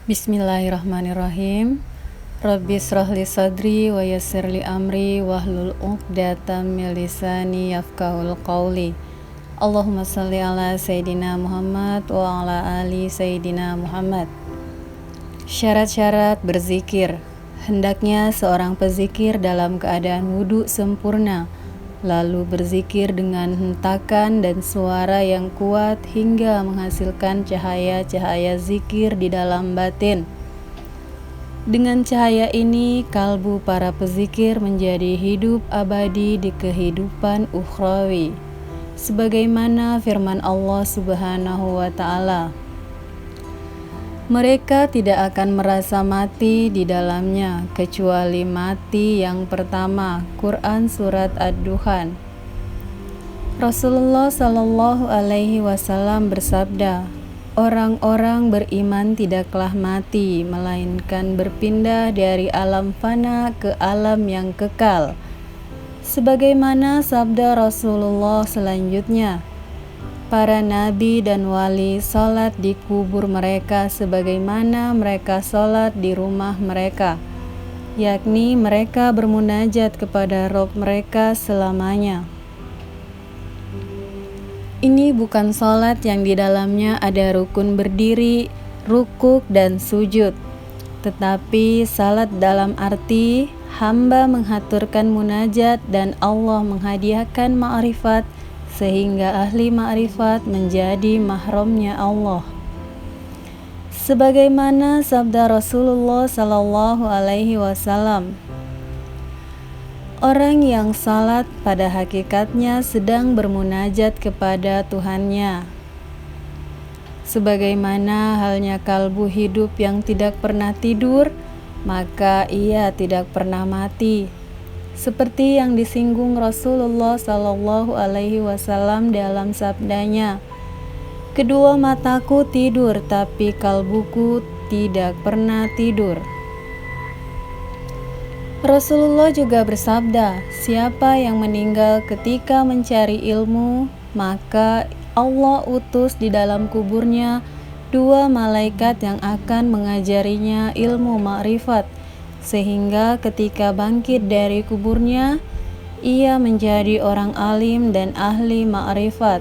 Bismillahirrahmanirrahim. Rabbi shrahli sadri wa yassirli amri wahlul 'uqdatam min lisani yafqahul qawli. Allahumma shalli ala Sayyidina Muhammad wa ala ali Sayyidina Muhammad. Syarat-syarat berzikir. Hendaknya seorang pezikir dalam keadaan wudu sempurna, lalu berzikir dengan hentakan dan suara yang kuat hingga menghasilkan cahaya-cahaya zikir di dalam batin. Dengan cahaya ini, kalbu para pezikir menjadi hidup abadi di kehidupan ukhrawi, sebagaimana firman Allah Subhanahu wa Ta'ala, mereka tidak akan merasa mati di dalamnya kecuali mati yang pertama. Quran Surat Ad-Dukhan. Rasulullah Shallallahu Alaihi Wasallam bersabda, orang-orang beriman tidaklah mati, melainkan berpindah dari alam fana ke alam yang kekal. Sebagaimana sabda Rasulullah selanjutnya, para nabi dan wali salat di kubur mereka sebagaimana mereka salat di rumah mereka, yakni mereka bermunajat kepada Rabb mereka selamanya. Ini bukan salat yang di dalamnya ada rukun berdiri, rukuk dan sujud, tetapi salat dalam arti hamba menghaturkan munajat dan Allah menghadiahkan ma'rifat sehingga ahli ma'rifat menjadi mahramnya Allah. Sebagaimana sabda Rasulullah Sallallahu Alaihi Wasallam, orang yang salat pada hakikatnya sedang bermunajat kepada Tuhannya. Sebagaimana halnya kalbu hidup yang tidak pernah tidur, maka ia tidak pernah mati. Seperti yang disinggung Rasulullah Sallallahu Alaihi Wasallam dalam sabdanya, kedua mataku tidur tapi kalbuku tidak pernah tidur. Rasulullah juga bersabda, siapa yang meninggal ketika mencari ilmu, maka Allah utus di dalam kuburnya dua malaikat yang akan mengajarinya ilmu ma'rifat, sehingga ketika bangkit dari kuburnya, ia menjadi orang alim dan ahli ma'rifat.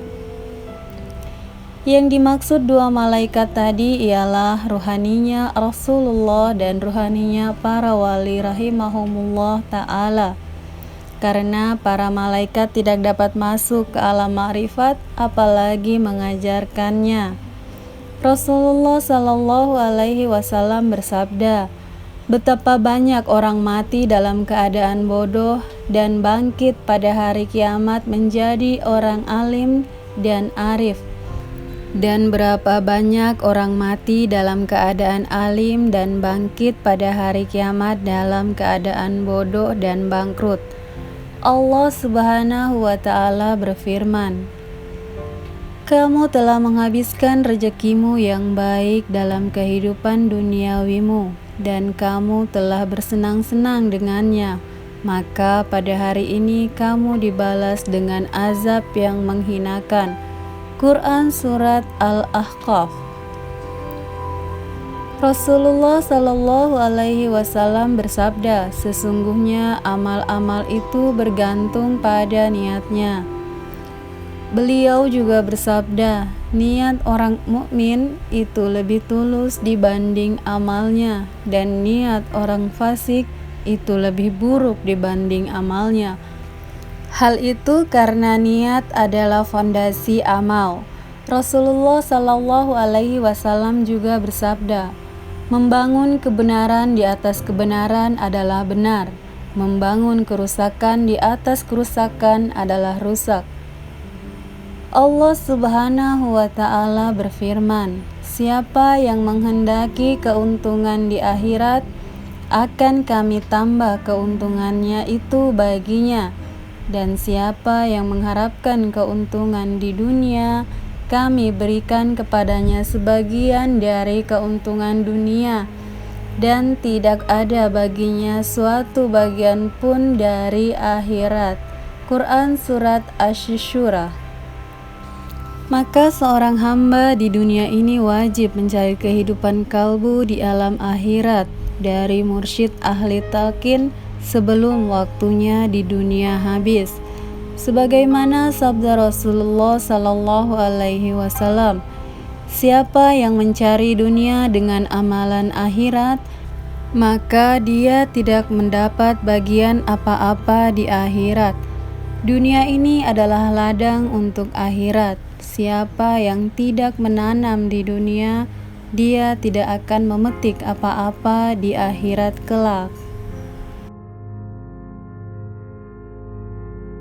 Yang dimaksud dua malaikat tadi ialah ruhaninya Rasulullah dan ruhaninya para wali rahimahumullah ta'ala. Karena para malaikat tidak dapat masuk ke alam ma'rifat, apalagi mengajarkannya. Rasulullah Sallallahu Alaihi Wasallam bersabda, betapa banyak orang mati dalam keadaan bodoh dan bangkit pada hari kiamat menjadi orang alim dan arif. Dan berapa banyak orang mati dalam keadaan alim dan bangkit pada hari kiamat dalam keadaan bodoh dan bangkrut. Allah Subhanahu wa Ta'ala berfirman, kamu telah menghabiskan rezekimu yang baik dalam kehidupan duniawimu, dan kamu telah bersenang-senang dengannya, maka pada hari ini kamu dibalas dengan azab yang menghinakan. Quran Surat Al-Ahqaf. Rasulullah Sallallahu Alaihi Wasallam bersabda, sesungguhnya amal-amal itu bergantung pada niatnya. Beliau juga bersabda, niat orang mukmin itu lebih tulus dibanding amalnya, dan niat orang fasik itu lebih buruk dibanding amalnya. Hal itu karena niat adalah fondasi amal. Rasulullah Sallallahu Alaihi Wasallam juga bersabda, membangun kebenaran di atas kebenaran adalah benar, membangun kerusakan di atas kerusakan adalah rusak. Allah Subhanahu wa Ta'ala berfirman, siapa yang menghendaki keuntungan di akhirat, akan kami tambah keuntungannya itu baginya, dan siapa yang mengharapkan keuntungan di dunia, kami berikan kepadanya sebagian dari keuntungan dunia, dan tidak ada baginya suatu bagian pun dari akhirat. Quran Surat Asy-Syura. Maka seorang hamba di dunia ini wajib mencari kehidupan kalbu di alam akhirat dari mursyid ahli talqin sebelum waktunya di dunia habis. Sebagaimana sabda Rasulullah sallallahu alaihi wasallam, siapa yang mencari dunia dengan amalan akhirat, maka dia tidak mendapat bagian apa-apa di akhirat. Dunia ini adalah ladang untuk akhirat. Siapa yang tidak menanam di dunia, dia tidak akan memetik apa-apa di akhirat kelak.